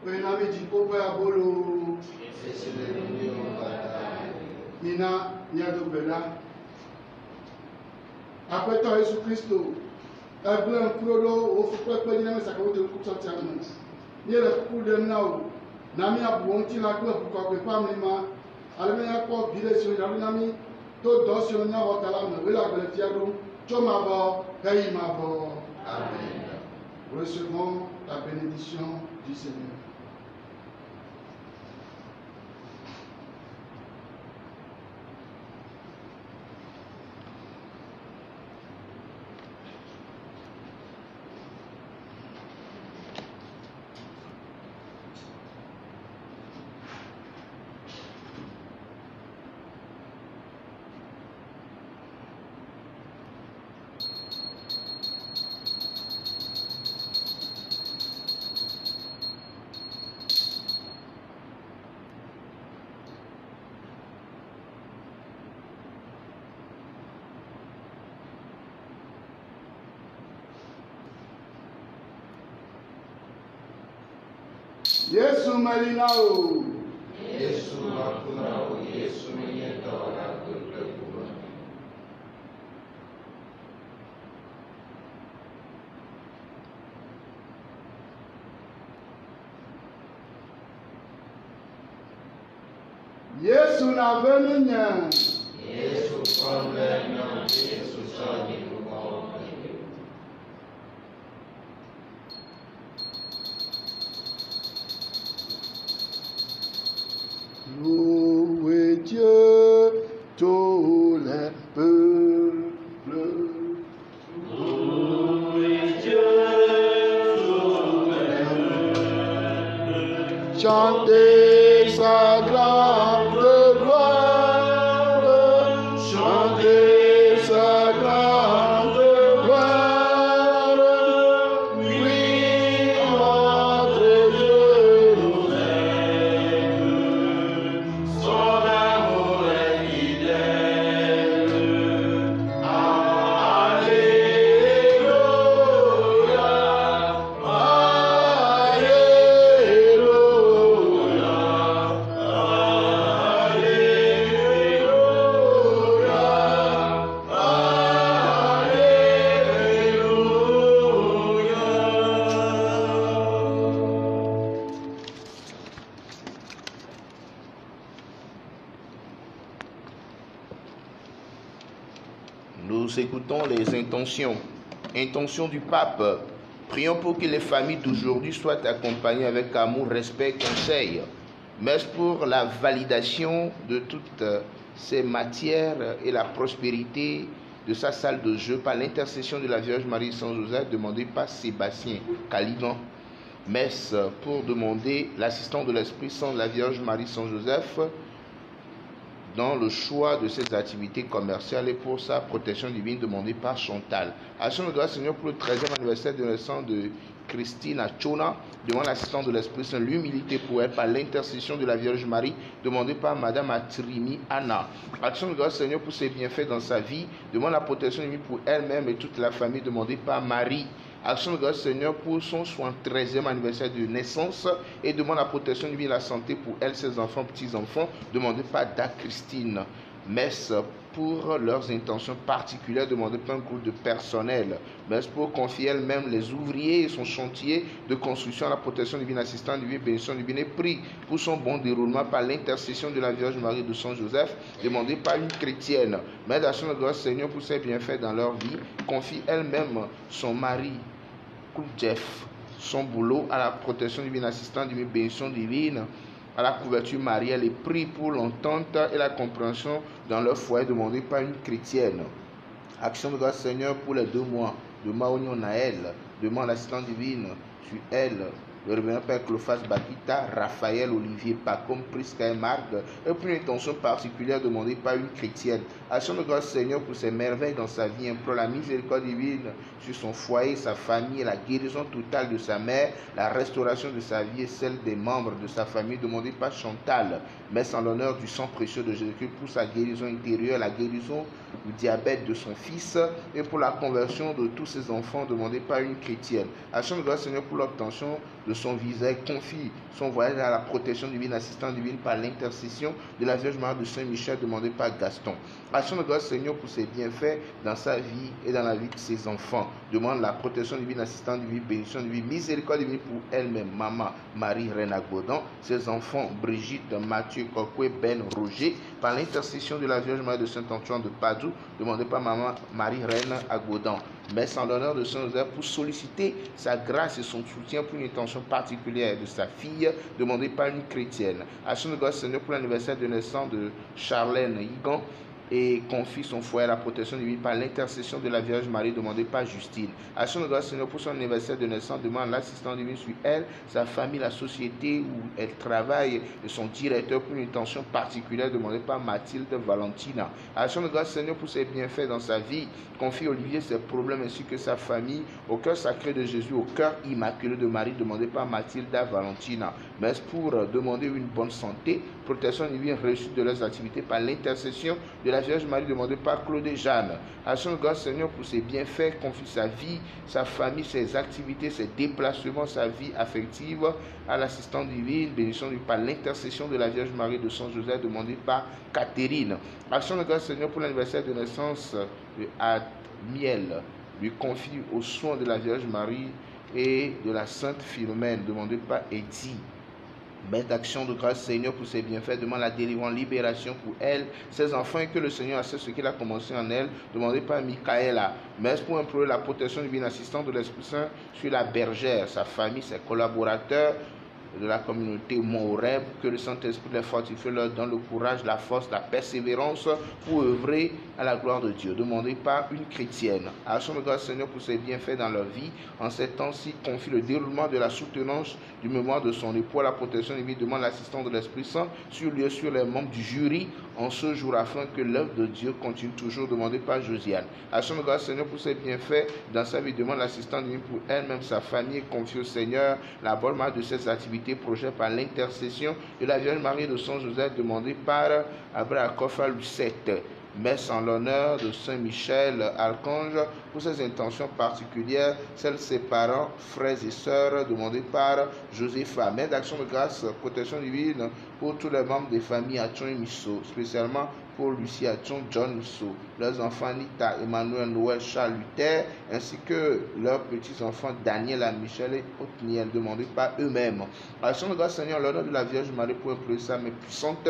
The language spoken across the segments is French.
Wenami jikopa ya bolo. Nina nyadobela. Apẹtọ Yesu Kristo. Ẹgbẹ́ nkúlódó òfúkú ẹgbẹ́ jìnnà mẹ́sàkà ó ti kú sọ́tì àmì. Ní ẹ̀rẹ̀ kúkú dẹ̀ náà o. Nami àbùwọ̀n tí la gbé òkú kọ̀ọ̀kọ̀ ìpá mi ma. Alẹ́mẹ́yà kọ́ bílẹ̀ sí ọjà nami tó dọ́ sí ọjà wọ́tà lánàá. Wílẹ̀ àgbẹ̀lẹ̀ tí a dún. Tó máa bọ̀ kẹ́yìn máa bọ̀. Amen. Recevons la bénédiction du Seigneur. Yesu Melina o. Yesu Makuna o Yesu Minyeta Wala Kutekuma. Yesu na venu nya. Yesu konvenya Yesu sani mukau. Louez Dieu, tous les peuples. Louez Dieu, tous les peuples. Chantez sa grande gloire. Chantez sa grande gloire. Oui, notre Dieu nous aime. Son amour est fidèle. Alléluia, Alléluia, Nous écoutons les intentions. Intention du pape. Prions pour que les familles d'aujourd'hui soient accompagnées avec amour, respect, conseil. Messe pour la validation de toutes ces matières et la prospérité de sa salle de jeu par l'intercession de la Vierge Marie Saint Joseph, demandée par Sébastien Caliban. Messe pour demander l'assistance de l'Esprit Saint de la Vierge Marie Saint Joseph dans le choix de ses activités commerciales et pour sa protection divine demandée par Chantal. Action de grâce Seigneur pour le 13e anniversaire de naissance de Christine Achona, devant l'assistance de l'Esprit Saint, l'humilité pour elle par l'intercession de la Vierge Marie demandée par Madame Atrimi Anna. Action de grâce Seigneur pour ses bienfaits dans sa vie, demande la protection divine pour elle-même et toute la famille demandée par Marie. Action de grâce Seigneur pour son 73e anniversaire de naissance et demande la protection divine et la santé pour elle, ses enfants, petits-enfants, demandés par Da Christine. Messe pour leurs intentions particulières demandées par un groupe de personnel. Messe pour confier elle-même les ouvriers et son chantier de construction à la protection divine, assistante divine, bénédiction divine et prie pour son bon déroulement par l'intercession de la Vierge Marie de Saint Joseph, demandée par une chrétienne. Mère d'action de grâce Seigneur pour ses bienfaits dans leur vie, confie elle-même son mari, Jeff, son boulot à la protection divine, assistante divine, bénédiction divine, à la couverture mariale et prie pour l'entente et la compréhension dans leur foyer demandé par une chrétienne. Action de grâce Seigneur pour les 2 mois de Maonion Naël, demande l'assistante divine sur elle, le révérend Père Clophas Bakita, Raphaël, Olivier, Pacom, Prisca et Marc, et pour une intention particulière demandée par une chrétienne. Action de grâce Seigneur pour ses merveilles dans sa vie, implore la miséricorde divine sur son foyer, sa famille, la guérison totale de sa mère, la restauration de sa vie et celle des membres de sa famille demandée par Chantal. Messe en l'honneur du sang précieux de Jésus-Christ pour sa guérison intérieure, la guérison du diabète de son fils et pour la conversion de tous ses enfants demandés par une chrétienne. Action de grâce Seigneur pour l'obtention de son visa, confie son voyage à la protection divine, assistante divine par l'intercession de la Vierge Marie de Saint-Michel demandée par Gaston. Action de grâce Seigneur pour ses bienfaits dans sa vie et dans la vie de ses enfants. Demande la protection divine, assistante divine, bénédiction divine, miséricorde divine pour elle-même, maman Marie Reine Agbodan, ses enfants Brigitte, Mathieu, Kokwe, Ben, Roger, par l'intercession de la Vierge Marie de Saint-Antoine de Padoue, demandée par maman Marie Reine Agbodan. Messe en l'honneur de Saint Joseph pour solliciter sa grâce et son soutien pour une intention particulière de sa fille, demandée par une chrétienne. Action de grâce Seigneur pour l'anniversaire de naissance de Charlène Higan, et confie son foyer à la protection divine par l'intercession de la Vierge Marie demandée par Justine. Action de grâce Seigneur pour son anniversaire de naissance, demande l'assistance divine sur elle, sa famille, la société où elle travaille et son directeur pour une intention particulière demandée par Mathilde Valentina. Action de grâce Seigneur pour ses bienfaits dans sa vie, confie Olivier ses problèmes ainsi que sa famille au cœur sacré de Jésus, au cœur immaculé de Marie demandé par Mathilda Valentina. Messe pour demander une bonne santé, protection divine reçue de leurs activités par l'intercession de la la Vierge Marie, demandée par Claude et Jeanne. Action de grâce, Seigneur, pour ses bienfaits, confie sa vie, sa famille, ses activités, ses déplacements, sa vie affective à l'assistante divine, bénédiction par l'intercession de la Vierge Marie de Saint Joseph, demandée par Catherine. Action de grâce, Seigneur, pour l'anniversaire de naissance de Admiel, lui confie aux soins de la Vierge Marie et de la Sainte Philomène, demandée par Eddie. Mère d'action de grâce, Seigneur, pour ses bienfaits, demande la délivrance, libération pour elle, ses enfants, et que le Seigneur assiste ce qu'il a commencé en elle, demandé par Michaela. Messe pour implorer la protection divine assistante de l'Esprit Saint sur la bergère, sa famille, ses collaborateurs de la communauté Moreb, que le Saint-Esprit les fortifie, leur donne le courage, la force, la persévérance pour œuvrer à la gloire de Dieu. Demandé par une chrétienne. Action de grâce, Seigneur, pour ses bienfaits dans leur vie. En ces temps-ci, confie le déroulement de la soutenance du mémoire de son époux à la protection divine, demande l'assistance de l'Esprit Saint sur lui et sur les membres du jury en ce jour, afin que l'œuvre de Dieu continue toujours, demandé par Josiane. Action de grâce, Seigneur, pour ses bienfaits dans sa vie, demande l'assistance divine pour elle-même, sa famille, confie au Seigneur la bonne marche de ses activités, projets par l'intercession de la Vierge Marie de Saint Joseph, demandé par Abraham Kofa Lucette. Messe en l'honneur de Saint Michel Archange pour ses intentions particulières, celles de ses parents, frères et sœurs, demandées par Josépha. Messe d'action de grâce, protection divine pour tous les membres des familles Atchon et Misso, spécialement pour Lucie Atchon, John Misso, leurs enfants Anita, Emmanuel, Noël, Charles, Luther, ainsi que leurs petits-enfants Daniel, Michel et Othniel, demandés par eux-mêmes. Action de grâce, Seigneur, l'honneur de la Vierge Marie pour implorer sa main puissante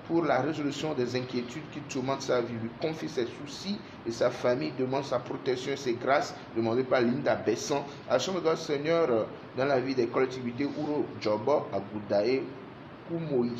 pour la résolution des inquiétudes qui tourmentent sa vie, lui confie ses soucis et sa famille, demande sa protection et ses grâces, demandées par Linda Besson. Action de grâce, Seigneur, dans la vie des collectivités Ouro, Djobo, Agoudae, Koumoï,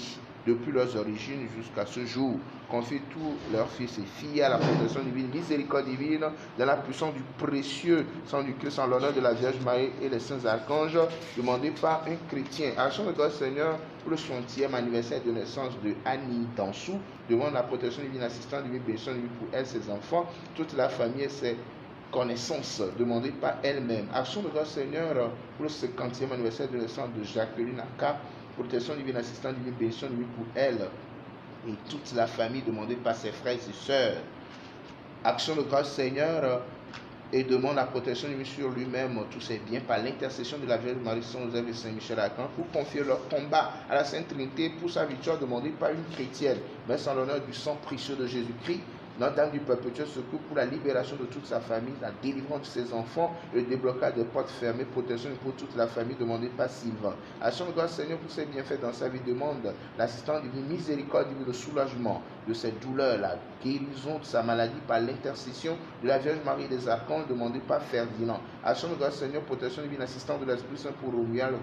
depuis leurs origines jusqu'à ce jour. Confie tous leurs fils et filles à la protection divine, miséricorde divine, dans la puissance du précieux sang du Christ, en l'honneur de la Vierge Marie et les saints archanges, demandé par un chrétien. Action de grâce, Seigneur, pour le 60e anniversaire de naissance de Annie Dansou, demande la protection divine, assistante divine, bénédiction divine pour elle, ses enfants, toute la famille et ses connaissances demandées par elle-même. Action de grâce, Seigneur, pour le 50e anniversaire de naissance de Jacqueline Aka, protection divine, assistante divine, bénédiction divine pour elle et toute la famille demandée par ses frères et sœurs. Action de grâce, Seigneur, et demande la protection divine sur lui-même, tous ses biens, par l'intercession de la Vierge Marie, Saint Joseph et Saint Michel Archange, pour confier leur combat à la Sainte Trinité pour sa victoire demandée par une chrétienne, mais en l'honneur du sang précieux de Jésus-Christ, Notre-Dame du perpétuel secours pour la libération de toute sa famille, la délivrance de ses enfants, le déblocage des portes fermées, protection pour toute la famille demandée par Sylvain. Action de grâce, Seigneur, pour ses bienfaits dans sa vie, demande l'assistance divine, miséricorde divine, le soulagement de ses douleurs, la guérison de sa maladie par l'intercession de la Vierge Marie des Archanges demandée par Ferdinand. Action de grâce, Seigneur, protection divine, assistance de l'Esprit Saint pour Romuald,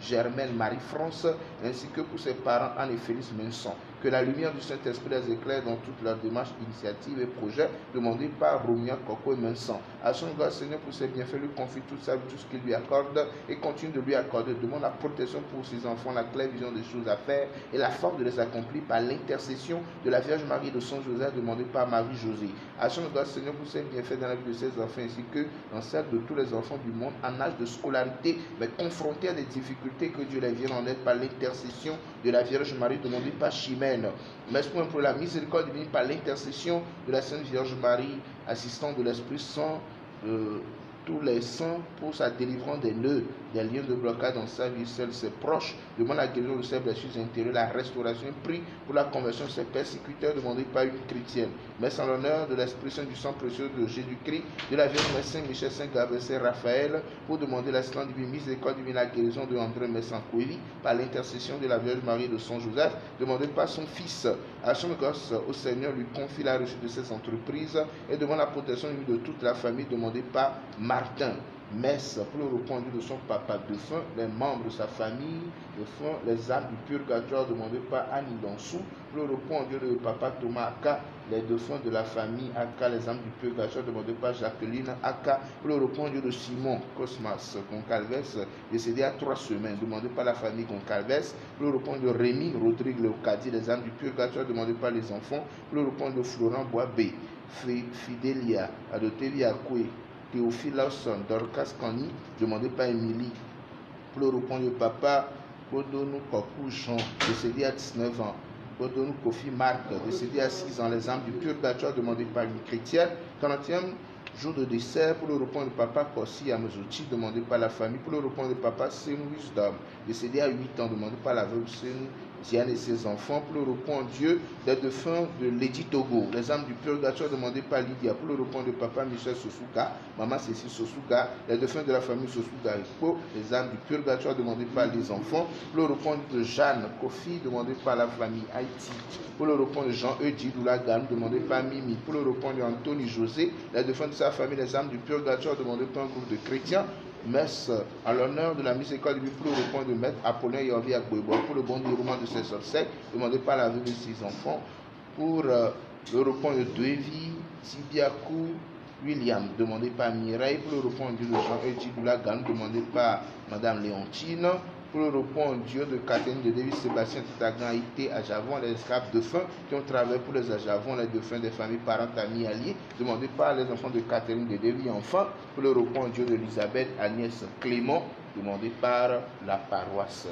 Germaine, Marie-France, ainsi que pour ses parents Anne et Félix Menson. Que la lumière du Saint-Esprit les éclaire dans toute leur démarche, initiative et projet demandés par Romia, Coco et Menson. Action de grâce, Seigneur, pour ses bienfaits, lui confie toute sa vie, tout ce qu'il lui accorde et continue de lui accorder. Demande la protection pour ses enfants, la claire vision des choses à faire et la force de les accomplir par l'intercession de la Vierge Marie de Saint Joseph demandée par Marie-Josée. Action de grâce, Seigneur, pour ses bienfaits dans la vie de ses enfants ainsi que dans celle de tous les enfants du monde en âge de scolarité, mais confrontés à des difficultés, que Dieu les vienne en aide par l'intercession de la Vierge Marie demandée par Chimène. Mais pour la miséricorde divine par l'intercession de la Sainte Vierge Marie, assistante de l'Esprit Saint, tous les saints pour sa délivrance des nœuds, des liens de blocage dans sa vie, celle de ses proches, demande la guérison de ses blessures intérieures, la restauration, prie pour la conversion de ses persécuteurs demandés par une chrétienne. Mais en l'honneur de l'Esprit Saint du sang précieux de Jésus-Christ, de la Vierge Mère Saint Michel, Saint Gabriel, Saint Raphaël, pour demander l'assistance divine, miséricorde divine, la guérison de André Messan Kouéli, par l'intercession de la Vierge Marie de Saint Joseph, demandée par son Fils. Action de grâce au Seigneur lui confie la réussite de ses entreprises et demande la protection de toute la famille demandée par Martin. Messe pour le repos de son papa défunt, les membres de sa famille défunt, les âmes du purgatoire demandées par Annie Dansou, pour le repos de papa Thomas Aka, les défunts de la famille Aka, les âmes du purgatoire demandées par Jacqueline Aka, pour le repos de Simon Cosmas Goncalves, décédé à 3 semaines, demandé par la famille Goncalves, pour le repos de Rémi Rodrigue Léocadie, les âmes du purgatoire demandées par les enfants, pour le repos de Florent Boisbé, Fidelia, Adotelia Koué, Théophile Lawson, Dorcas Kani, demandé par Émilie. Pour le repos de papa Odonou Kokou Jean, décédé à 19 ans. Bodonou Kofi Marc, décédé à 6 ans, les âmes du purgatoire demandées par une chrétienne. 40e jour de décès pour le repos de papa Kossi Amazouti, demandé par la famille. Pour le repos de papa Senou Wisdom, décédé à 8 ans, demandé par la veuve Senou Diane et ses enfants. Pour le repos en Dieu des défunts de Lady Togo, les âmes du purgatoire demandées par Lydia. Pour le repos de papa Michel Sosuka, maman Cécile Sosuka, les défunts de la famille Sosuka Rico, les âmes du purgatoire demandées par les enfants. Pour le repos de Jeanne Kofi, demandé par la famille Haïti. Pour le repos de Jean Eudi Doulagan, demandé par Mimi. Pour le repos de Anthony José, les défunts de sa famille, les âmes du purgatoire demandées par un groupe de chrétiens. Messe à l'honneur de la miséricorde du pour le repos de maître Apollinaire Yorvi Agboibo, pour le bon déroulement de ses obsèques, demandé par la veuve de ses enfants, pour le repos de Devi Tibiakou William, demandé par Mireille, pour le repos de Jean Doulagan, demandé par Madame Léontine, pour le repos en Dieu de Catherine de David Sébastien Titagan Haïté à Javon, les esclaves de faim qui ont travaillé pour les Ajavon, les défunts des familles, parents, amis, alliés, demandés par les enfants de Catherine de David, enfin, pour le repos en Dieu de Elisabeth Agnès Clément, demandé par la paroisse.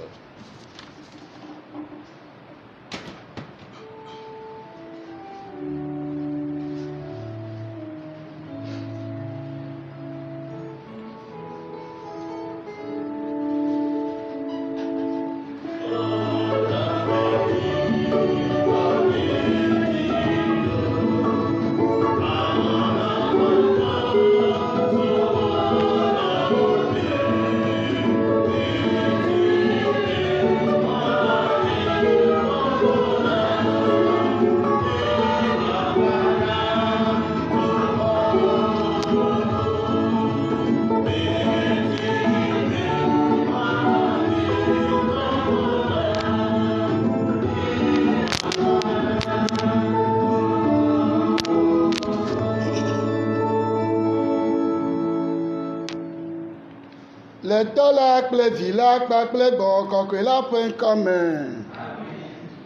Les tolak, les vilak, les bon, que la peine commun.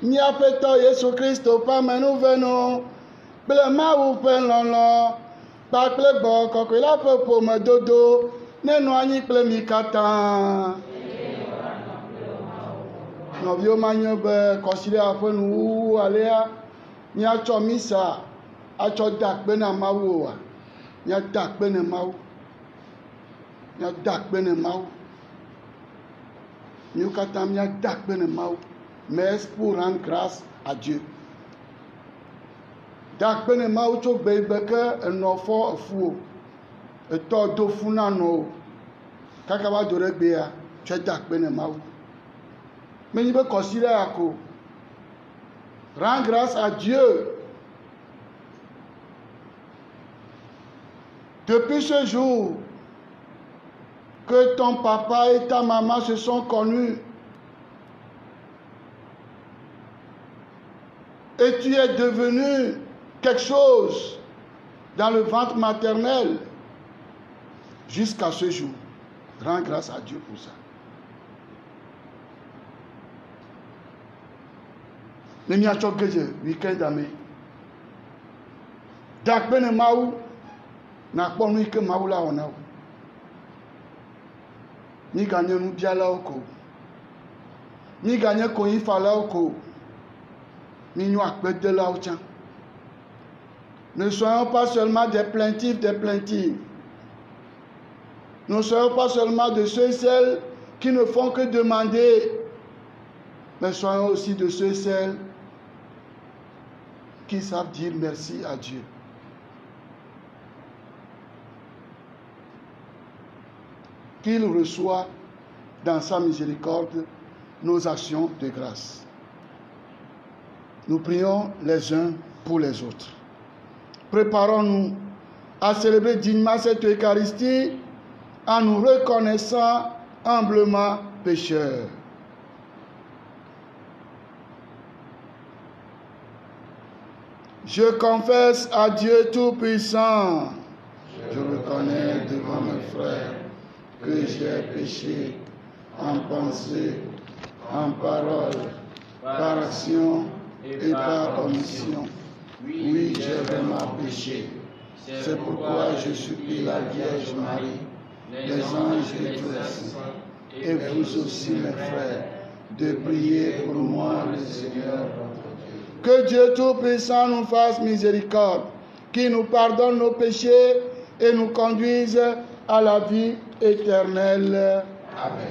Ni apeto Yesu Christo pa menu veno. Ble ma ou pen lolo. Pa ple bon, que la pe po me dodo. Ne no ani ple mi katan. No vio manyo be kosile afen ou alea. Ni acho misa. Acho dak be na mawu wa. Ni dak be na mawu. Nous mais pour rendre grâce à Dieu. Dak bene mau to bebeke enofo fu e to do funa no kaka ba do regbe ya che dak bene mau mais ni be considérer ako rendre grâce à Dieu depuis ce jour que ton papa et ta maman se sont connus et tu es devenu quelque chose dans le ventre maternel jusqu'à ce jour. Rends grâce à Dieu pour ça. Mais il y a un week-end d'amé. Dakbene maou, n'a pas nous que maou là on a. Ni gagner nous bien là oko. Ni gagner qu'on y fallait oko. Ni nous akbet de là au tien. Ne soyons pas seulement des plaintifs, des plaintifs. Ne soyons pas seulement de ceux et celles qui ne font que demander, mais soyons aussi de ceux et celles qui savent dire merci à Dieu. Qu'il reçoit dans sa miséricorde nos actions de grâce. Nous prions les uns pour les autres. Préparons-nous à célébrer dignement cette Eucharistie en nous reconnaissant humblement pécheurs. Je confesse à Dieu Tout-Puissant. Je reconnais devant mes frères que j'ai péché en pensée, en parole, par action et par omission. Oui, j'ai vraiment péché. C'est pourquoi je supplie la Vierge Marie, les anges et tous les saints, et vous aussi mes frères, de prier pour moi le Seigneur notre Dieu. Que Dieu Tout-Puissant nous fasse miséricorde, qui nous pardonne nos péchés et nous conduise à la vie éternelle. Amen.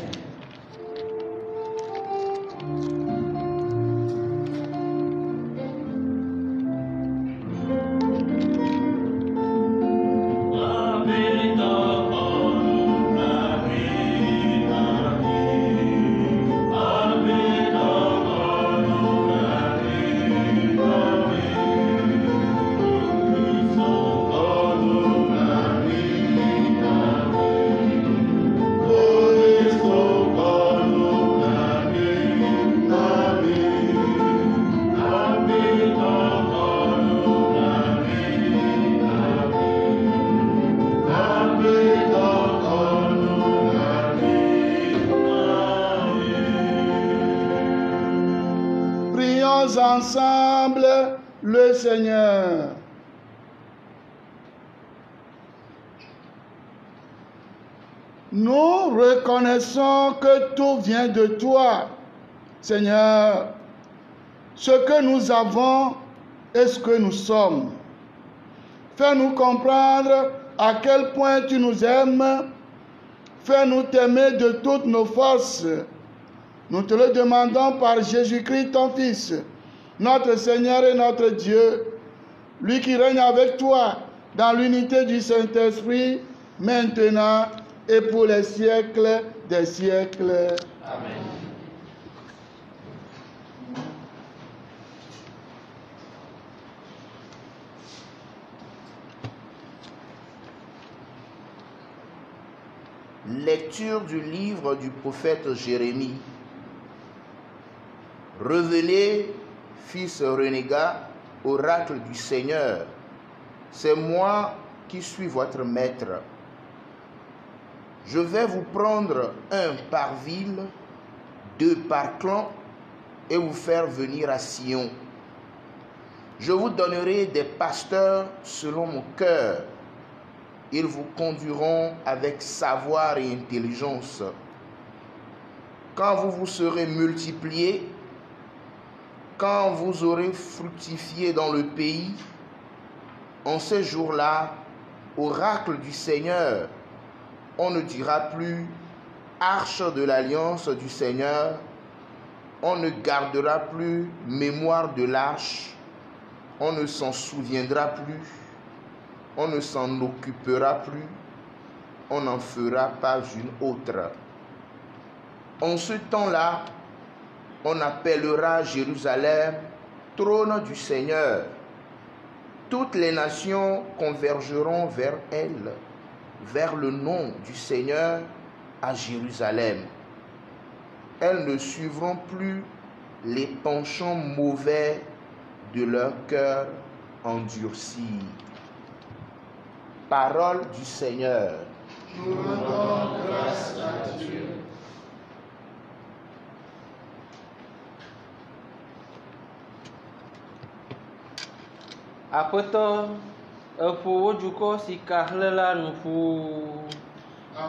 Ensemble le Seigneur. Nous reconnaissons que tout vient de toi, Seigneur, ce que nous avons et ce que nous sommes. Fais-nous comprendre à quel point tu nous aimes. Fais-nous t'aimer de toutes nos forces. Nous te le demandons par Jésus-Christ, ton Fils, notre Seigneur et notre Dieu, lui qui règne avec toi dans l'unité du Saint-Esprit, maintenant et pour les siècles des siècles. Amen. Lecture du livre du prophète Jérémie. Révélez, fils renégat, oracle du Seigneur, c'est moi qui suis votre maître. Je vais vous prendre un par ville, deux par clan, et vous faire venir à Sion. Je vous donnerai des pasteurs selon mon cœur. Ils vous conduiront avec savoir et intelligence. Quand vous vous serez multipliés, quand vous aurez fructifié dans le pays, en ces jours-là, oracle du Seigneur, on ne dira plus arche de l'alliance du Seigneur, on ne gardera plus mémoire de l'arche, on ne s'en souviendra plus, on ne s'en occupera plus, on n'en fera pas une autre. En ce temps-là, on appellera Jérusalem trône du Seigneur. Toutes les nations convergeront vers elle, vers le nom du Seigneur à Jérusalem. Elles ne suivront plus les penchants mauvais de leur cœur endurci. Parole du Seigneur. Nous rendons grâce à Dieu. Aƒetɔ, eƒo wo dukɔ si ka hlẽ la nu ƒu.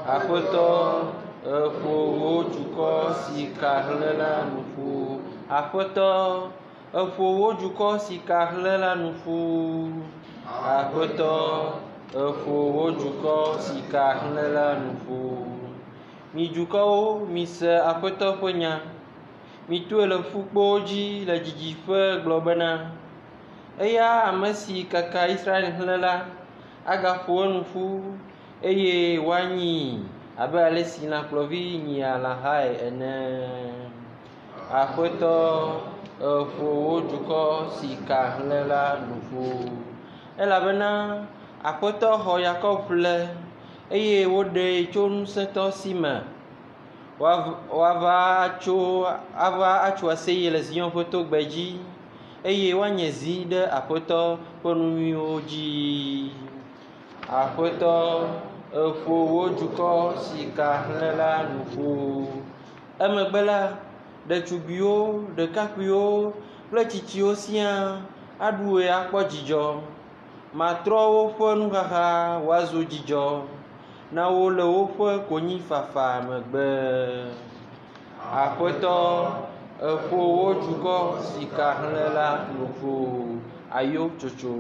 Aƒetɔ, eƒo wo dukɔ si ka hlẽ la nu ƒu. Aƒetɔ, eƒo wo dukɔ si ka hlẽ la nu ƒu. Aƒetɔ, eƒo wo dukɔ si ka hlẽ la nu ƒu. Mi dukɔwo, mise Aƒetɔ ƒe nya. Mitoe le ƒukpowo dzi le didiƒe gblɔ bena, eya ame si kaka Israel hlẽ la agaƒo enu ƒu eye woanyi abe ale si lãkplɔvi nyia lãhae ene. Aƒetɔ, eƒo wo dukɔ si ka hlẽ la nu ƒu elabena Aƒetɔ xɔ Yakob ƒle eye woɖee tso ŋusẽtɔ si me. Woava atso aseye le Zion ƒe togbɛ dzi eye woanye zi ɖe Aƒetɔ ƒe nu nyuiwo dzi. Aƒetɔ, eƒo wo dukɔ si ka hlẽ la nu ƒu. Emegbe la, ɖetugbiwo, ɖekakpuiwo kple tsitsiwo siaa aɖue akpɔ dzidzɔ. Matrɔ woƒe nuxaxa woazu dzidzɔ na wo le woƒe konyifafa megbe. Aƒetɔ, Eƒowo dukɔ si ka hlẽ la nu ƒu ayo tsotso.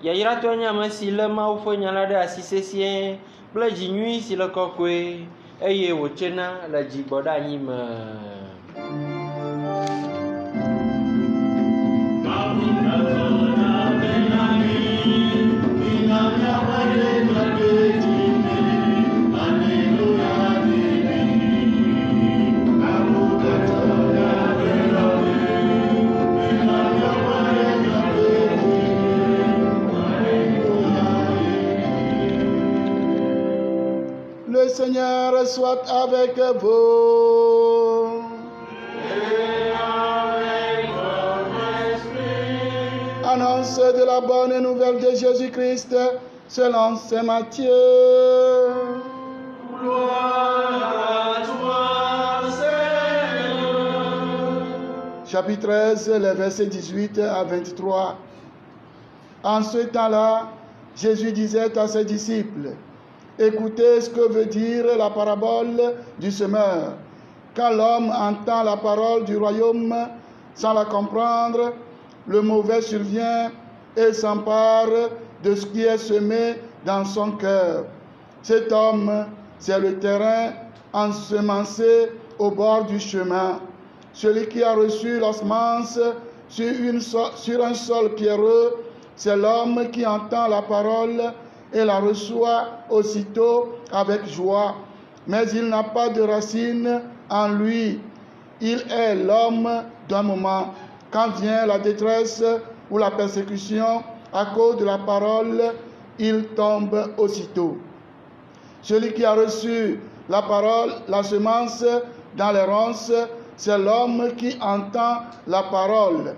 Yayratɔ nye ame si lé Mawu ƒe nya la ɖe asi sesĩe kple dzi nyui si le kɔkɔe eye wòtsena le dzigbɔɖeanyi me. Le Seigneur soit avec vous. Et avec votre esprit. Annonce de la bonne nouvelle de Jésus-Christ selon saint Matthieu. Gloire à toi, Seigneur. Chapitre 13, les versets 18 à 23. En ce temps-là, Jésus disait à ses disciples: écoutez ce que veut dire la parabole du semeur. Quand l'homme entend la parole du royaume sans la comprendre, le mauvais survient et s'empare de ce qui est semé dans son cœur. Cet homme, c'est le terrain ensemencé au bord du chemin. Celui qui a reçu la semence sur un sol pierreux, c'est l'homme qui entend la parole et la reçoit aussitôt avec joie. Mais il n'a pas de racine en lui. Il est l'homme d'un moment. Quand vient la détresse ou la persécution à cause de la parole, il tombe aussitôt. Celui qui a reçu la parole, la semence dans les ronces, c'est l'homme qui entend la parole.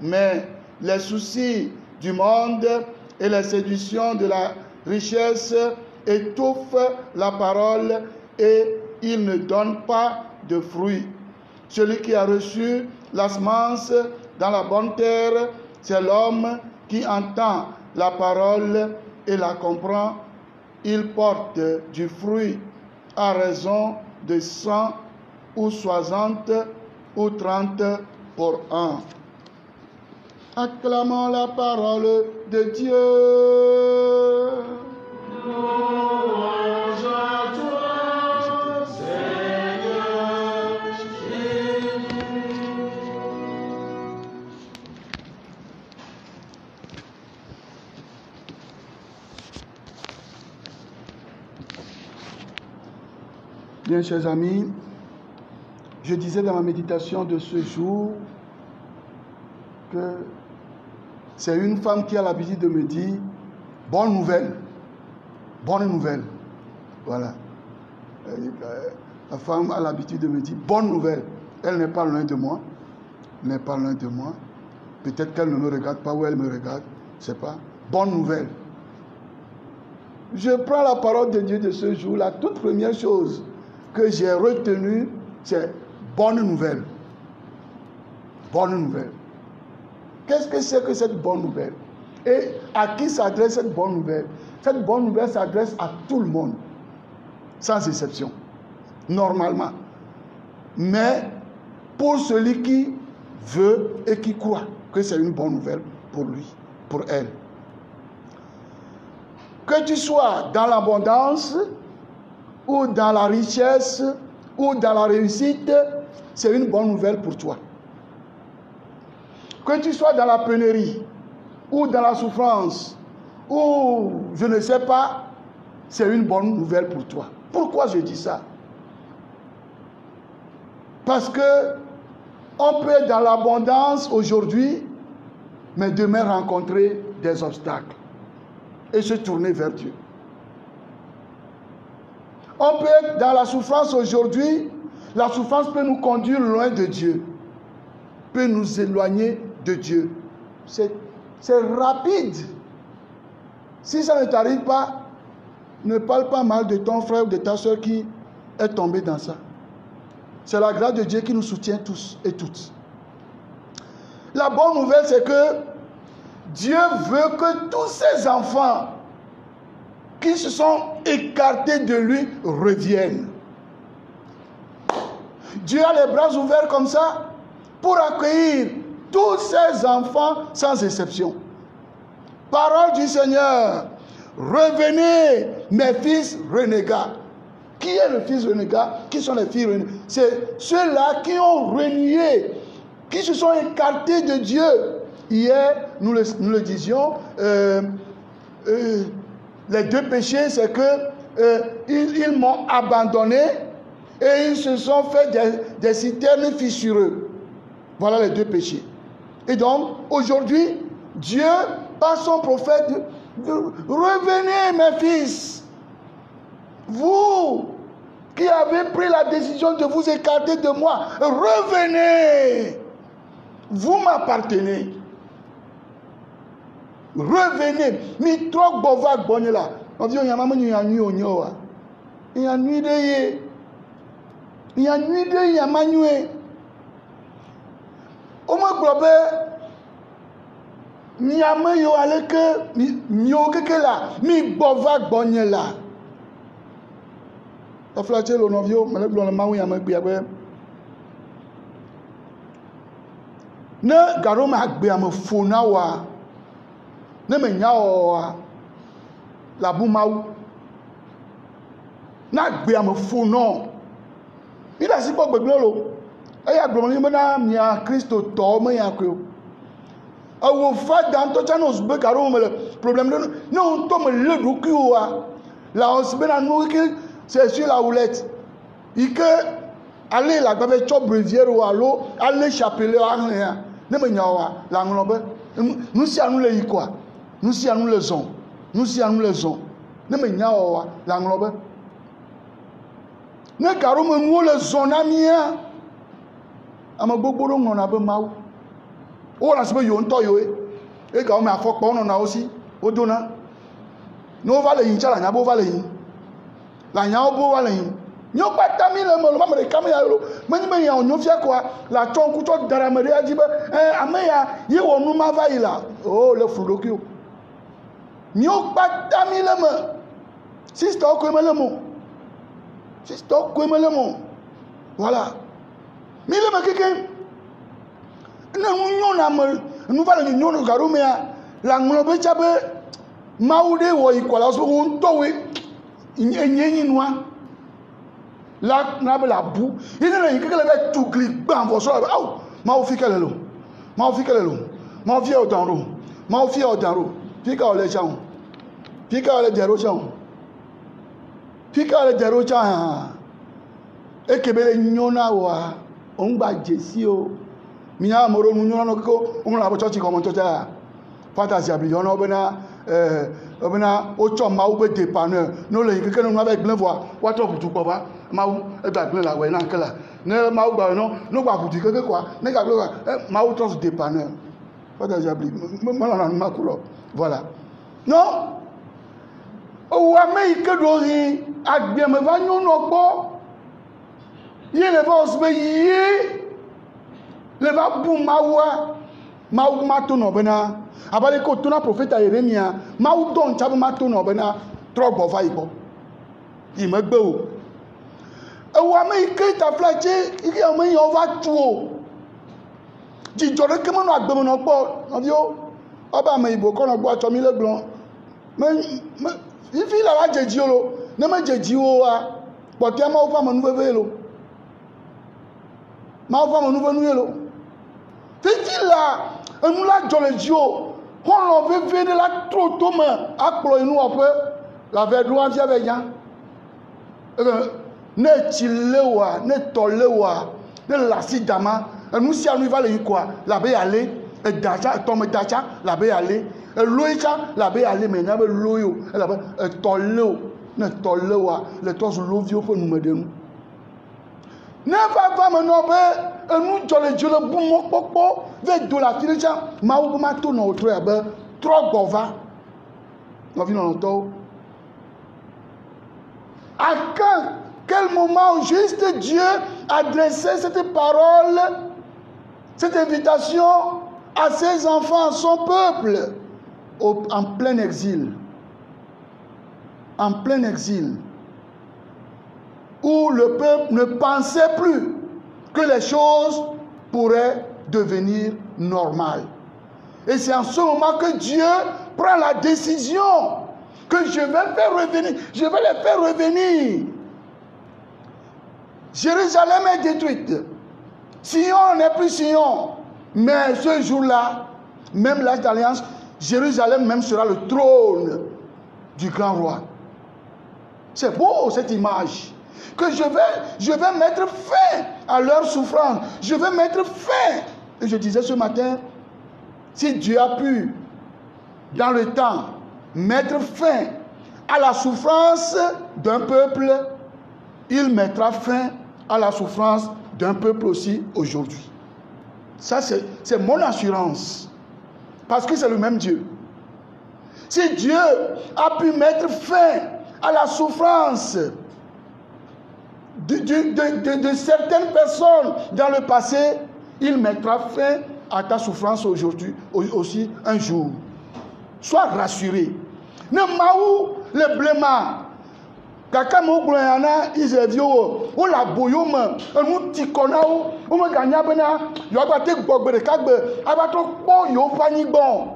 Mais les soucis du monde et les séductions de la richesse étouffe la parole et il ne donne pas de fruits. Celui qui a reçu la semence dans la bonne terre, c'est l'homme qui entend la parole et la comprend. Il porte du fruit à raison de 100 ou 60 ou 30 pour un. Acclamons la parole de Dieu. Louange à toi, Seigneur Jésus. Bien, chers amis, je disais dans ma méditation de ce jour que c'est une femme qui a l'habitude de me dire « bonne nouvelle ». Bonne nouvelle. Voilà. La femme a l'habitude de me dire bonne nouvelle. Elle n'est pas loin de moi. Elle n'est pas loin de moi. Peut-être qu'elle ne me regarde pas ou elle me regarde. Je ne sais pas. Bonne nouvelle. Je prends la parole de Dieu de ce jour. La toute première chose que j'ai retenue, c'est bonne nouvelle. Bonne nouvelle. Qu'est-ce que c'est que cette bonne nouvelle? Et à qui s'adresse cette bonne nouvelle? Cette bonne nouvelle s'adresse à tout le monde, sans exception, normalement. Mais pour celui qui veut et qui croit que c'est une bonne nouvelle pour lui, pour elle. Que tu sois dans l'abondance, ou dans la richesse, ou dans la réussite, c'est une bonne nouvelle pour toi. Que tu sois dans la pénurie, ou dans la souffrance, ou je ne sais pas, c'est une bonne nouvelle pour toi. Pourquoi je dis ça? Parce que on peut être dans l'abondance aujourd'hui, mais demain rencontrer des obstacles et se tourner vers Dieu. On peut être dans la souffrance aujourd'hui. La souffrance peut nous conduire loin de Dieu. Peut nous éloigner de Dieu. C'est rapide. Si ça ne t'arrive pas, ne parle pas mal de ton frère ou de ta soeur qui est tombé dans ça. C'est la grâce de Dieu qui nous soutient tous et toutes. La bonne nouvelle, c'est que Dieu veut que tous ces enfants qui se sont écartés de lui reviennent. Dieu a les bras ouverts comme ça pour accueillir tous ces enfants sans exception. Parole du Seigneur. Revenez, mes fils renégats. Qui est le fils renégat? Qui sont les filles renégates? C'est ceux-là qui ont renié, qui se sont écartés de Dieu. Hier, nous le disions, les deux péchés, c'est que ils m'ont abandonné et ils se sont fait des citernes fissureux. Voilà les deux péchés. Et donc, aujourd'hui, Dieu, par son prophète, revenez mes fils. Vous qui avez pris la décision de vous écarter de moi, revenez. Vous m'appartenez. Revenez. Mi trop bova bonela. On dit on y a maman y a nuit on yoa. Il y a nuit de ye. Il y a nuit de y a manué. Au moins globé mi ame yo aleke mi o keke la mi bova bonela. La flatte le novio me le blonde maou y a me gbe abe. Ne garo ma gbe am fona wa. Ne me nya o la bu maou. Na gbe am fona. Mi da si po gbe lo. E ya gbo mi na mi a Kristo to me ya ko. Awo fa dan to chano sbe garo me le problème ne on to me le du ki wa. La on sbe na nou ki c'est sur la houlette. Il que aller la gave chop brevière ou allo aller chapeler à rien. Ne me nyawa la nglobe. Nous si à nous les quoi. Nous si à nous les ont. Nous si à nous les ont. Ne me nyawa la nglobe. Ne karo me nous les ont amia. Ama gbogbo ro ngona be mawo. O la se be yo nto yo e. E ga o me afokpa ono na osi. O dona. No vale yin chala nya bo vale yin. La nya bo vale yin. Nyo pata mi le mo lo ma me kam ya lo. Me ya onyo fia kwa la chon ku to dara me aji be ame ya ye wonu ma va yi la. Oh le fudoki o. Nyo pata mi le mo. Sister ko me le mo. Sister ko me le mo. Voilà. Mi le ma keke. Na nyo na me nu va le nyo no garu me ya la nglo be cha be maude wo ikola so un to we enyenyi noa. La na be la bu ina na yikele be tukli gban fo so aw ma o fi kele lo ma o fi kele lo ma o fi o dan ro ma o fi o dan ro fi ka o le chaun fi ka o le dero chaun fi ka o le dero chaun e kebele nyona wa o ngba jesi o mi ya moro nu nyona no ko o la bo church ko mo to ja fantasy abi yo no obena o cho ma o be dépanneur no le yikele no avec plein voix wa to futu po ba mawu egbagbin la we na kala ne mawu gba no gba futu keke kwa ne gba gba mawu to dépanneur what j'abli malana ma kulo voilà non o wa me ikedo ri agbe me va nyu no gbo ye le va osbe yi le va bu mawu ma to no bena abale ko to na prophète Yeremia mawu don chabu ma to no bena trogbo va ibo imegbe o ewa me ike ta flache ike o me yan va tu o jijore ke mo no agbe mo no gbo no bi o oba me ibo ko no gbo acho mi le glon me ifi la wa jeji o lo ne me jeji o wa but e ma o fa mo nu veve lo ma o fa mo nu venu lo fifi la enu la jole ji o ho lo veve de la tro to me aplo inu ope la ve do an fi be yan ne chilewa ne tolewa ne lasi dama nous si anu va le quoi la be aller e dacha to me dacha la be aller e loicha la be aller me na be loyo la be toleo ne tɔlewa le tɔzuloviwo ƒe numeɖenu. Ne va menɔ be enu dzɔ le dzo le bu mɔkpɔkpɔ ve do le afi ɖe tsã Mawu be mato nɔ wotrɔ abe trɔ gbɔ va. Nɔvi lɔlɔ̃tɔwo. À quel moment juste Dieu adressait cette parole, cette invitation à ses enfants, à son peuple, en plein exil. En plein exil. Où le peuple ne pensait plus que les choses pourraient devenir normales. Et c'est en ce moment que Dieu prend la décision que je vais les faire revenir. Jérusalem est détruite. Sion n'est plus Sion. Mais ce jour-là, même l'âge d'alliance, Jérusalem même sera le trône du grand roi. C'est beau cette image. Que je vais mettre fin à leur souffrance. Je vais mettre fin. Et je disais ce matin, si Dieu a pu, dans le temps, mettre fin à la souffrance d'un peuple, il mettra fin à la souffrance d'un peuple aussi aujourd'hui. Ça, c'est mon assurance. Parce que c'est le même Dieu. Si Dieu a pu mettre fin à la souffrance de certaines personnes dans le passé, il mettra fin à ta souffrance aujourd'hui, aussi un jour. Sois rassuré. Ne maou le blema. Kaka mo gloyana Israelio o la boyoma enu tikona o me ganya bena yo agbate gbogbe de kagbe abato po yo fanyigbon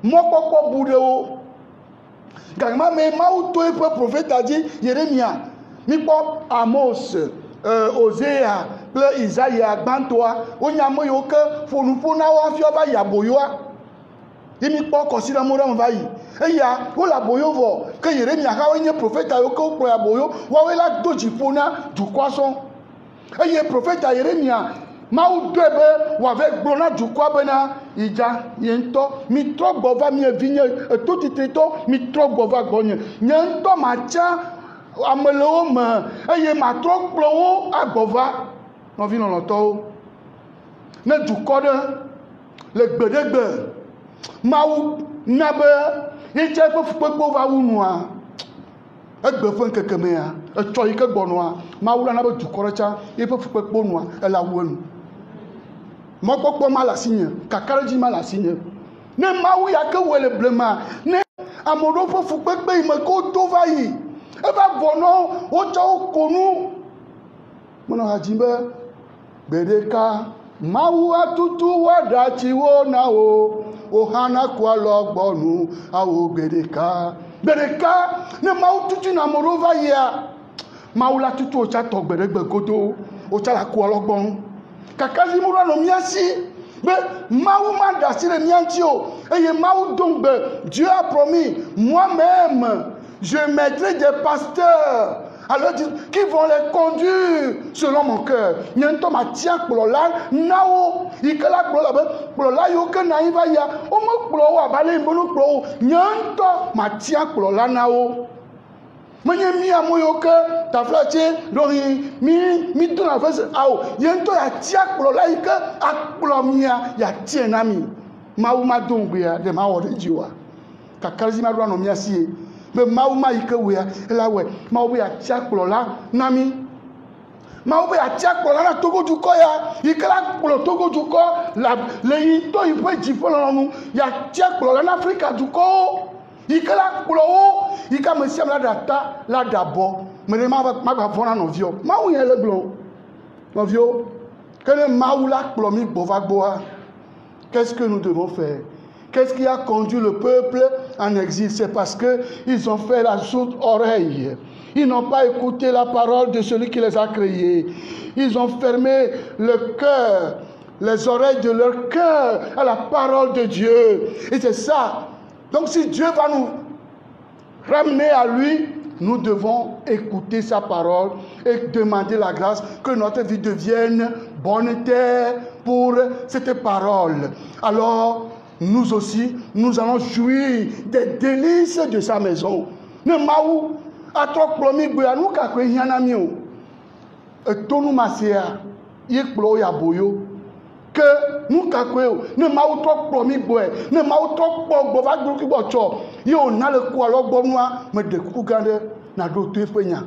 mo popo bude o gama me maou to e prophète a dit Jérémie mi po Amos Osea ple Isaïa gbantoa o nyamo yo ke fonufona wa fi oba yaboyoa imi po kosira mo ram vai eya wo la boyo vo ke Jérémie ka wo nye prophète yo ke o ya boyo wa we la doji fona du kwason eye prophète Jérémie Mawu debe wa ve gbona du kwa bena ija yento mi tro gbova mi evinye to titito mi tro gbova gonye nyento macha amelewo me eye ma tro kplowo agbova no vi no loto ne du kode le gbedegbe Mawu nabe yeche fe fukpekpo va wunua egbe fe nkekemea etso yi ke gbɔnua Mawu la na be dukɔ ɖe tsa yeƒe fukpekpo nua ela wu enu mɔkpɔkpɔ ma le asi nye kakaɖedzi ma le asi nye ne Mawu ya ke wɔ le blema ne ame ɖewo ƒe fukpekpe yi me ke wodo va yi eva vɔnɔ wotsɔ wo ko nu menɔ ha dzi be gbe ɖeka Mawu atutu wɔɖatsiwo na wo ohana kwa lɔgbɔnu awo gbeɖeka ne Mawu tutu na ame ɖewo va yia Mawu la tutu wotsa tɔ gbeɖegbe godo wotsa la kwa lɔgbɔnu kakazi mu ɖo mía si be Mawu ma ɖe asi le mía ŋuti o eye Mawu do ŋgbe Dieu a promis moi-même je mettrai des pasteurs alors qui vont les conduire selon mon cœur. Nyento ma tia kplola nawo ikela kplola be kplola yo ke na iva ya o mo kplo wa bale mbonu kplo nyento ma tia kplola nawo menye mi amoyo ke taflache rohi mi to na fese awo nyento ya tia kplola ike akplo mia ya tie na mi Mawu ma dongbe ya de ma wo de jiwa kakalzi ma do no mi asie me Mawu ma ike wea ela we Mawu be atia kplola nami Mawu be atia kplola na Togo dukɔ ya ike la kplo Togo dukɔ la le yi to yi ƒe dzifo lɔnu ya atia kplola na Afrika dukɔwo ike la kplo wo ike ame sia la da ta la da bɔ me ne ma gba vɔ na nɔviwo Mawu yɛ le gblɔ nɔviwo ke ne Mawu la kplɔ mi gbɔ va gbɔa qu'est-ce que nous devons faire? Qu'est-ce qui a conduit le peuple en exil? C'est parce qu'ils ont fait la sourde oreille. Ils n'ont pas écouté la parole de celui qui les a créés. Ils ont fermé le cœur, les oreilles de leur cœur à la parole de Dieu. Et c'est ça. Donc si Dieu va nous ramener à lui, nous devons écouter sa parole et demander la grâce que notre vie devienne bonne terre pour cette parole. Alors, nous aussi, nous allons jouir des délices de sa maison. Ne Maou, Atrok plomi boya nu ka kwe hiana mi o. Etonu masia ye kplo ya boyo. Que nu ka kwe o ne ma o trok plomi boy, ne ma o trok gbo va gbo ki gbo cho. Ye o na le ku alo gbo nua me de ku gande na do to efenya.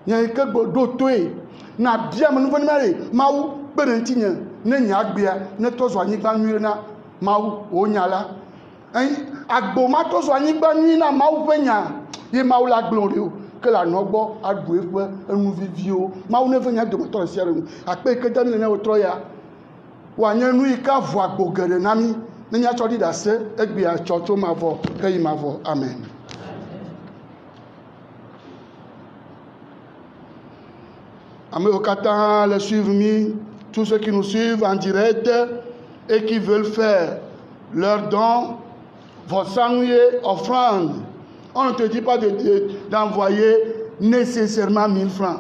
Nya ke gbo do to e na bia me nu veni mare ma o pe nti nya ne nya agbia ne to so anyigba nwire na ma o nya la. Agbo ma to so anyigba nwire na ma o fenya. Ye ma o la glori o que la nogbo agbo efe enu vivio ma o ne fenya de to se re ape ke dan ne o troya wa nya nu ika vo agbo gere na mi ne nya chodi da se egbe a chocho ma vo ke yi ma vo amen. Amen au kata les suivre mi tous ceux qui nous suivent en direct et qui veulent faire leur don vos sangliers offrandes. On ne te dit pas d'envoyer nécessairement 1000 francs.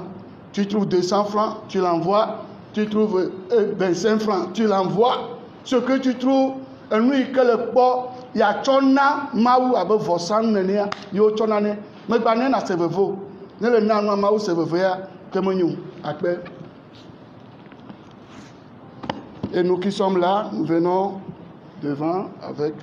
Tu trouves 200 francs, tu l'envoies. Tu trouves 25 francs, tu l'envoies. Ce que tu trouves, nous, que le port, il y a chona, maou, avec vos sangs, yo chonane. Mais banen a sevevo. Ne le nan maou sevevea, que nous appelle. Et nous qui sommes là, nous venons devant avec.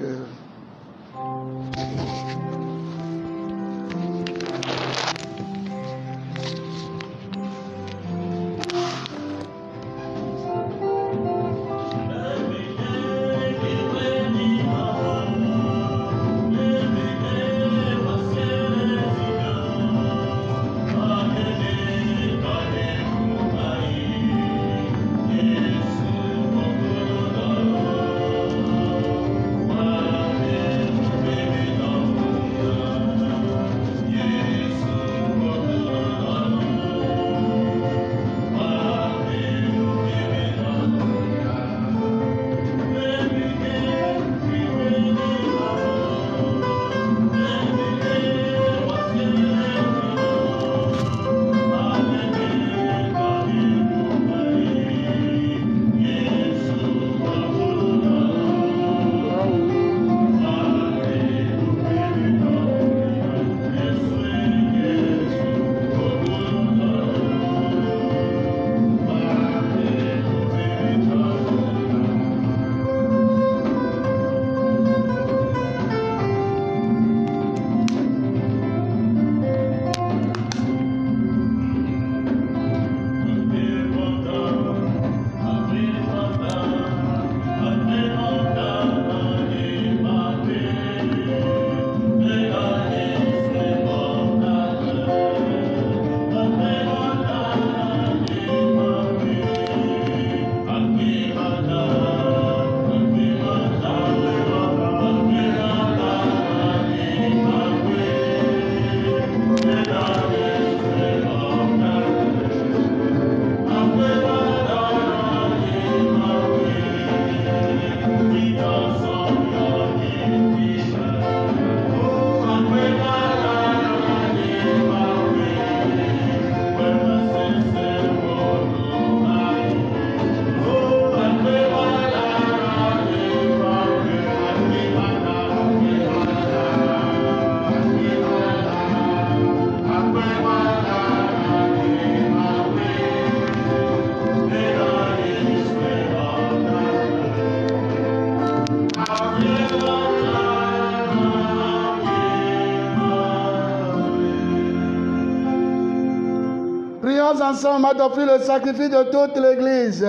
Prions ensemble à t'offrir le sacrifice de toute l'Église.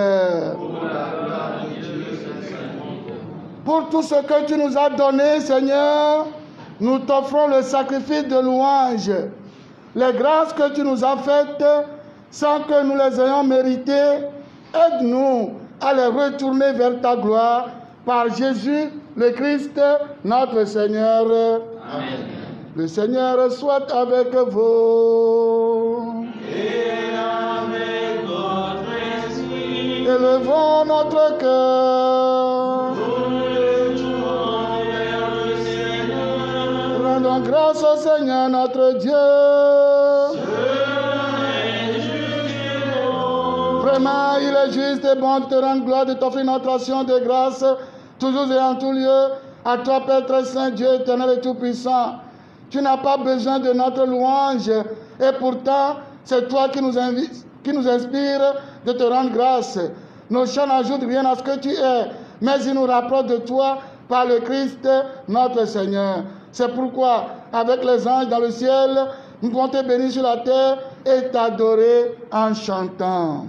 Pour tout ce que tu nous as donné, Seigneur, nous t'offrons le sacrifice de louange. Les grâces que tu nous as faites, sans que nous les ayons méritées, aide-nous à les retourner vers ta gloire par Jésus, le Christ, notre Seigneur. Amen. Le Seigneur soit avec vous. Et avec votre esprit. Élevons notre cœur. Rendons grâce au Seigneur notre Dieu. Vraiment, il est juste et bon de te rendre gloire, de t'offrir notre action de grâce, toujours et en tout lieu, à toi, Père très saint, Dieu éternel et tout-puissant, Tu n'as pas besoin de notre louange. Et pourtant, c'est toi qui nous inspire de te rendre grâce. Nos chants n'ajoutent rien à ce que tu es, mais ils nous rapprochent de toi par le Christ, notre Seigneur. C'est pourquoi, avec les anges dans le ciel, nous pouvons te bénir sur la terre et t'adorer en chantant.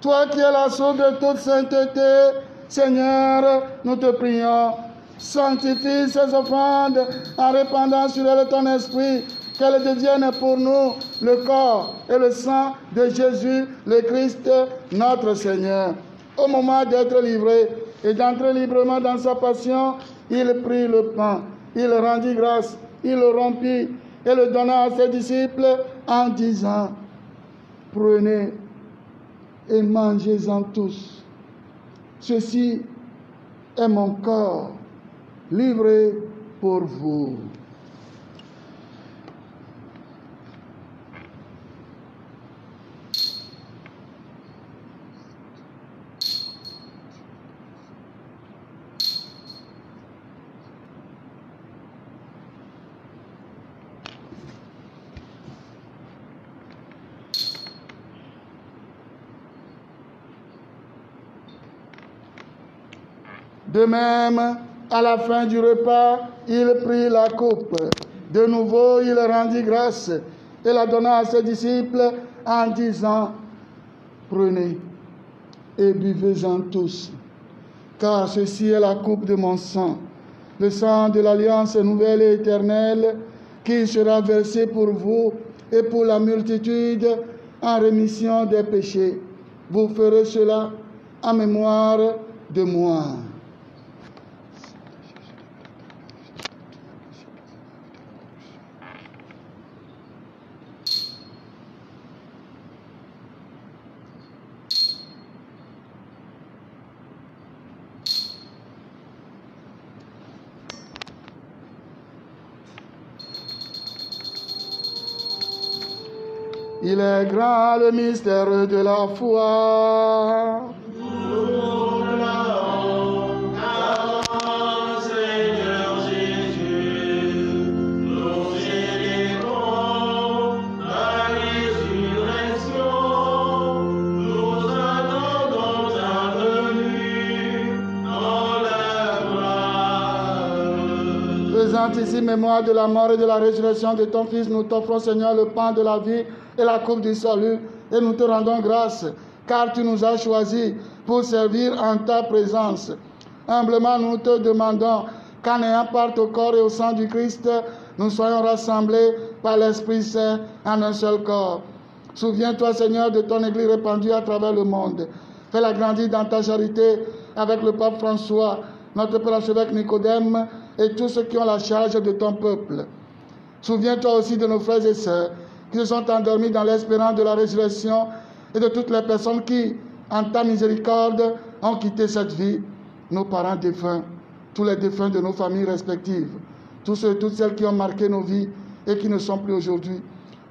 Toi qui es la source de toute sainteté, Seigneur, nous te prions. Sanctifie ces offrandes en répandant sur elles ton esprit, qu'elles deviennent pour nous le corps et le sang de Jésus, le Christ, notre Seigneur. Au moment d'être livré et d'entrer librement dans sa passion, il prit le pain, il rendit grâce, il le rompit et le donna à ses disciples en disant: prenez et mangez-en tous. Ceci est mon corps livré pour vous. De même, à la fin du repas, il prit la coupe. De nouveau, il rendit grâce et la donna à ses disciples en disant: prenez et buvez-en tous, car ceci est la coupe de mon sang, le sang de l'alliance nouvelle et éternelle, qui sera versé pour vous et pour la multitude en rémission des péchés. Vous ferez cela en mémoire de moi. Il est grand le mystère de la foi. Nous proclamons ta Seigneur Jésus. Nous célébrons la résurrection. Nous attendons ta venue dans la gloire. Faisant ici mémoire de la mort et de la résurrection de ton Fils, nous t'offrons, Seigneur, le pain de la vie et la coupe du salut, et nous te rendons grâce, car tu nous as choisis pour servir en ta présence. Humblement, nous te demandons qu'en ayant part au corps et au sang du Christ, nous soyons rassemblés par l'Esprit Saint en un seul corps. Souviens-toi, Seigneur, de ton Église répandue à travers le monde. Fais-la grandir dans ta charité avec le pape François, notre Père archevêque Nicodème et tous ceux qui ont la charge de ton peuple. Souviens-toi aussi de nos frères et sœurs qui se sont endormis dans l'espérance de la résurrection et de toutes les personnes qui, en ta miséricorde, ont quitté cette vie, nos parents défunts, tous les défunts de nos familles respectives, tous ceux et toutes celles qui ont marqué nos vies et qui ne sont plus aujourd'hui,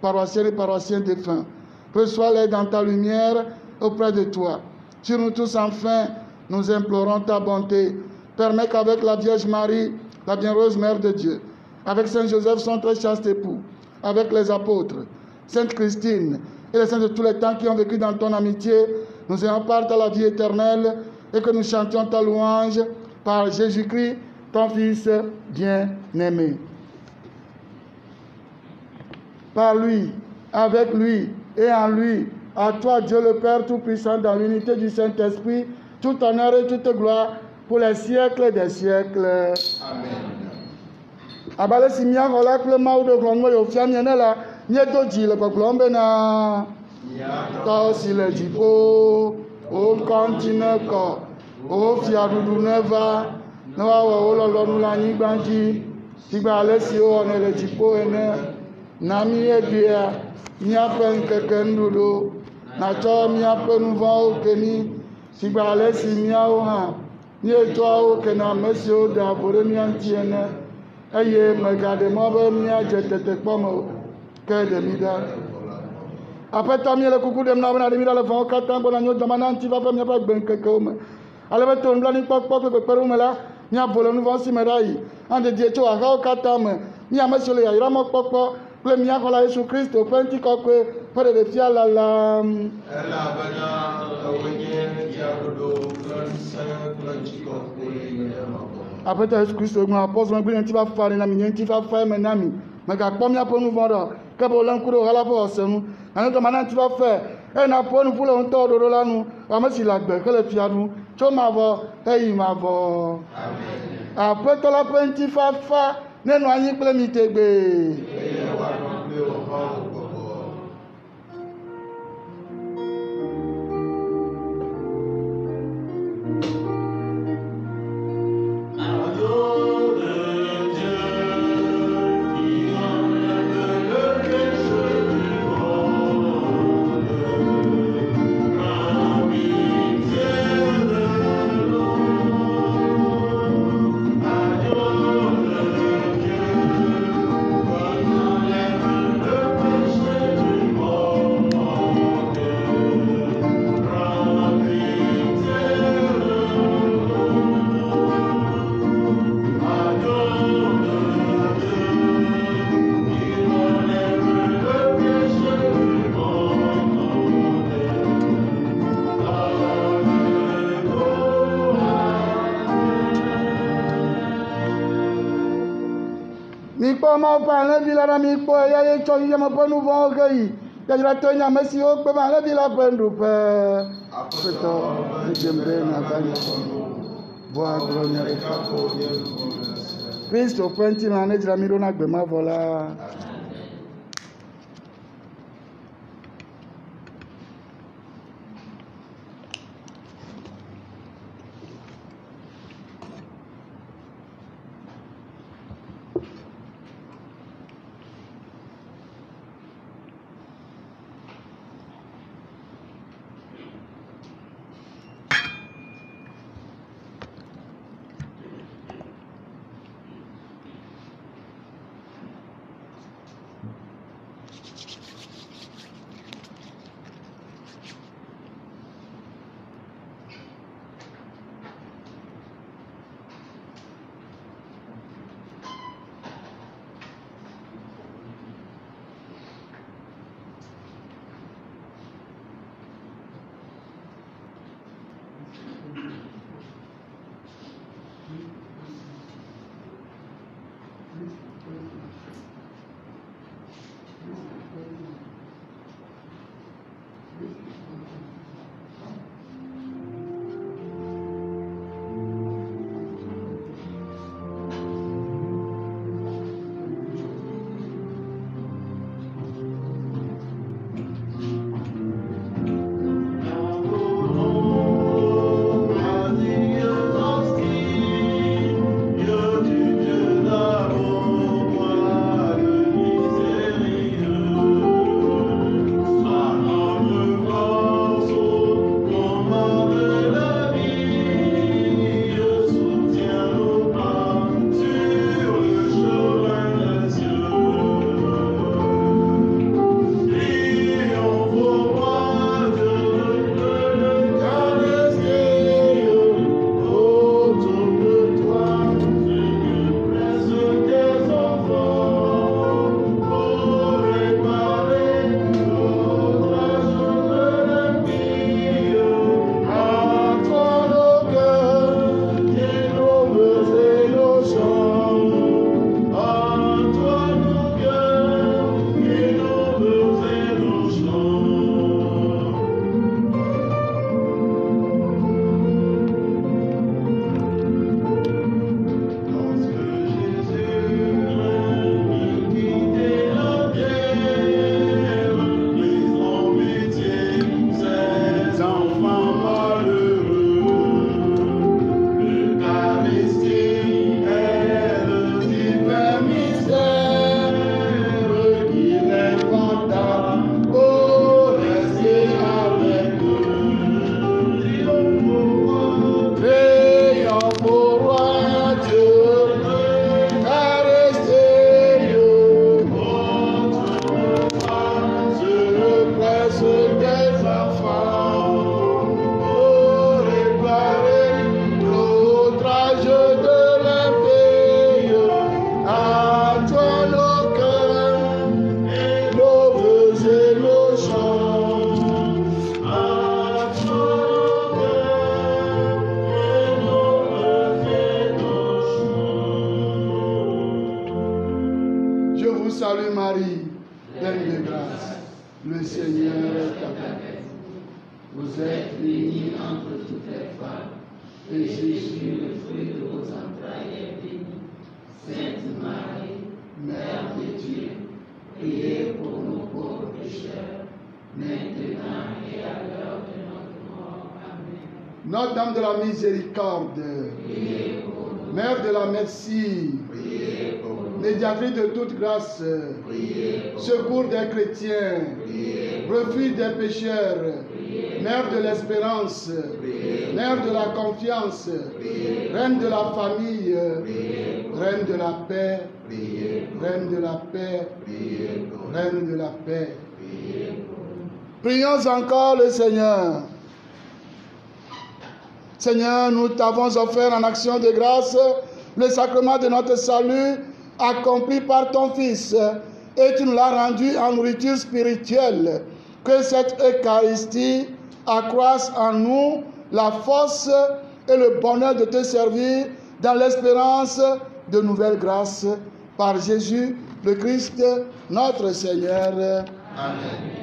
paroissiennes et paroissiens défunts. Reçois-les dans ta lumière auprès de toi. Sur nous tous, enfin, nous implorons ta bonté. Permets qu'avec la Vierge Marie, la bienheureuse Mère de Dieu, avec Saint Joseph, son très chaste époux, avec les apôtres, Sainte Christine et les saints de tous les temps qui ont vécu dans ton amitié, nous ayons part à la vie éternelle et que nous chantions ta louange par Jésus-Christ, ton Fils bien-aimé. Par lui, avec lui et en lui, à toi Dieu le Père Tout-Puissant, dans l'unité du Saint-Esprit, tout honneur et toute gloire pour les siècles des siècles. Amen. Abale si mia kola kple mawu ɖe gblɔm yo fia mie ne la miedo dzi le gbɔgblɔm bena tɔ si le dziƒo wo ŋkɔ ŋuti ne kɔ wo fiaɖuɖu ne va ne woawɔ wo lɔlɔ̃nu le anyigba dzi sigbe ale si wowɔnɛ le dziƒo ene. Na mí eɖia míaƒe ŋkeke nuɖuɖu natsɔ míaƒe nu vɔ̃wo ke mí sigbe ale si míawo hã míetsɔa wo ke na ame siwo ɖe abo ɖe mía ŋuti ene. Eye megaɖe mɔ be míadze tetekpɔ me o, ke ɖe mí ɖa. Aƒetɔ míele kuku ɖem na bena ɖe mí ɖa le vɔwo katã gbɔna nyo dɔma na ŋutifafa míaƒe agbeŋkekewo me. Ale be to nublanuikpɔkpɔ kple kpekpeɖeŋu me la, míavo le nu vɔ̃ si me ɖa yi. Aŋdedie tso axawo katã me, mí ame siwo le yayramɔkpɔkpɔ kple mía xɔla Yesu Kristo ƒe ŋutikɔkɔe ƒe ɖeɖefia lalam. Elabena èwoe nye fiaɖuɖu kple ŋusẽ kple ŋutikɔkɔe le mawɔ. Aƒetɔ Yesu Kristo gblɔ apɔstɔl gbe nye ŋutifafa ɖe na mi, nye ŋutifafa me na mi. Megakpɔ míaƒe nu vɔ̃ ɖɔ, ke be wòle ŋku ɖe wòhala ƒe xɔse nu. Nane dɔma na ŋutifafa eye naƒo nu ƒu le ŋutɔwo ɖoɖo la nu, ame si le agbe hele fia ɖum tso mavɔ eyi mavɔ. Aƒetɔ la ƒe ŋutifafa nenɔ anyi kple mi tegbee. Eye wòanɔ kple wò hã wò gbɔgbɔ. Mikpɔ Mawu ƒe alẽvi la na mikpɔ eya ye tsɔ yiyeme ƒe nu vɔ̃wo ge yi. Dzadzraɖoe nye ame siwo kpe be alẽvi la ƒe nuɖuƒe. Aƒetɔ edzem ɖe nàva nye vɔ agblɔ nya ɖeka ko. Kristo ƒe ŋutilã ne dzra mi ɖo na gbe mavɔ la. pleine de grâce. Le Seigneur est avec vous. Vous êtes bénie entre toutes les femmes, et Jésus, le fruit de vos entrailles, est béni. Sainte Marie, Mère de Dieu, priez pour nous pauvres pécheurs, maintenant et à l'heure de notre mort. Amen. Notre-Dame de la miséricorde, priez pour nous. Mère de la merci, priez pour nous. Médiatrice de toute grâce, priez pour secours des chrétiens, priez refuge des pécheurs, priez Mère de l'espérance, priez Mère de la confiance, priez Reine de la famille, priez Reine de la paix, priez Reine de la paix, priez Reine de la paix. Prions encore le Seigneur. Seigneur, nous t'avons offert en action de grâce le sacrement de notre salut accompli par ton Fils, et tu nous l'as rendu en nourriture spirituelle. Que cette Eucharistie accroisse en nous la force et le bonheur de te servir dans l'espérance de nouvelles grâces par Jésus le Christ, notre Seigneur. Amen.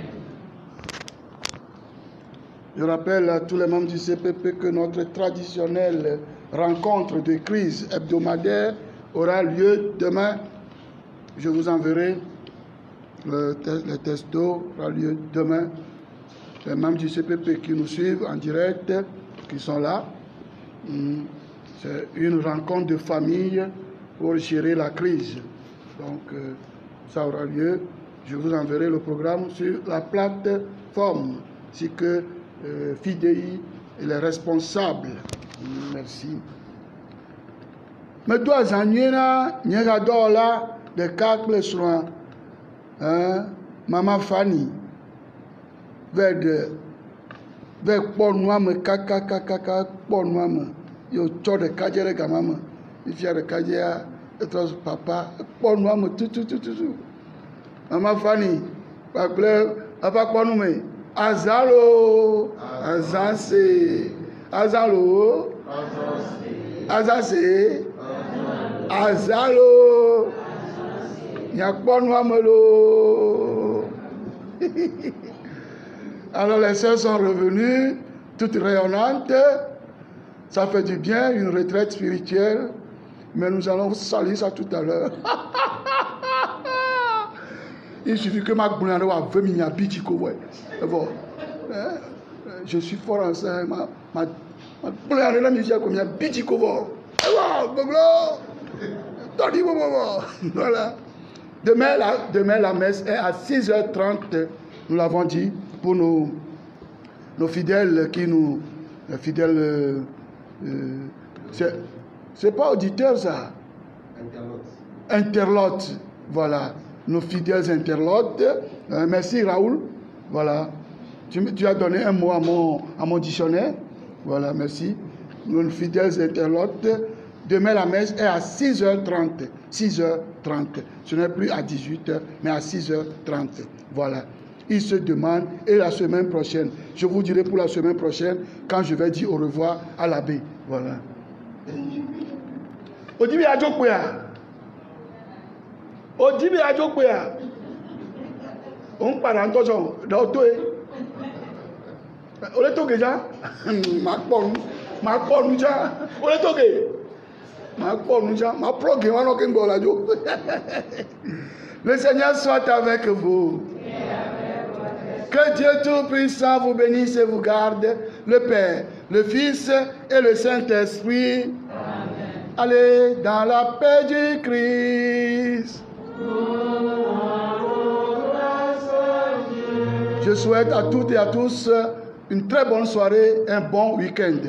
Je rappelle à tous les membres du CPP que notre traditionnelle rencontre de crise hebdomadaire aura lieu demain. Je vous enverrai le testo, aura lieu demain. Les membres du CPP qui nous suivent en direct, qui sont là, c'est une rencontre de famille pour gérer la crise. Donc, ça aura lieu. Je vous enverrai le programme sur la plateforme, ainsi que FIDEI et les responsables. Merci. Mais toi, Zaniena, Nyagadola, de Kakle Soin, Maman Fanny, vers Port-Noir, Kaka, Port-Noir, yo tcho de Kajere Gamama, il y a de Kajere, et papa, Port-Noir, tout. Maman Fanny, Papa Port-Noir, Azalo, Azanse, Azalo, Azanse, Azalo, Nyakpon-Wamelo. Alors les sœurs sont revenues, toutes rayonnantes. Ça fait du bien, une retraite spirituelle. Mais nous allons saluer ça tout à l'heure. Il suffit que ma boulane a 20 milliards de bon. Je suis fort en ça. Ma boulane a mis combien de voilà. Demain, la messe est à 6h30, nous l'avons dit, pour nos fidèles qui nous... fidèles... c'est pas auditeur, ça. Interlote. Voilà. Nos fidèles interlotes. Merci, Raoul. Voilà. Tu as donné un mot à mon dictionnaire. Voilà, merci. Nos fidèles interlotes. Demain, la messe est à 6h30. 6h30. Ce n'est plus à 18h, mais à 6h30. Voilà. Ils se demandent, et la semaine prochaine, je vous dirai pour la semaine prochaine, quand je vais dire au revoir à l'abbé. Voilà. Odibi Adjokwea. Odibi Adjokwea. On parle en tozo. D'autoé. On est toqué déjà. Ma pon déjà. On est toqué. Le Seigneur soit avec vous. Que Dieu Tout-Puissant vous bénisse et vous garde, le Père, le Fils et le Saint-Esprit. Allez dans la paix du Christ. Je souhaite à toutes et à tous une très bonne soirée, un bon week-end.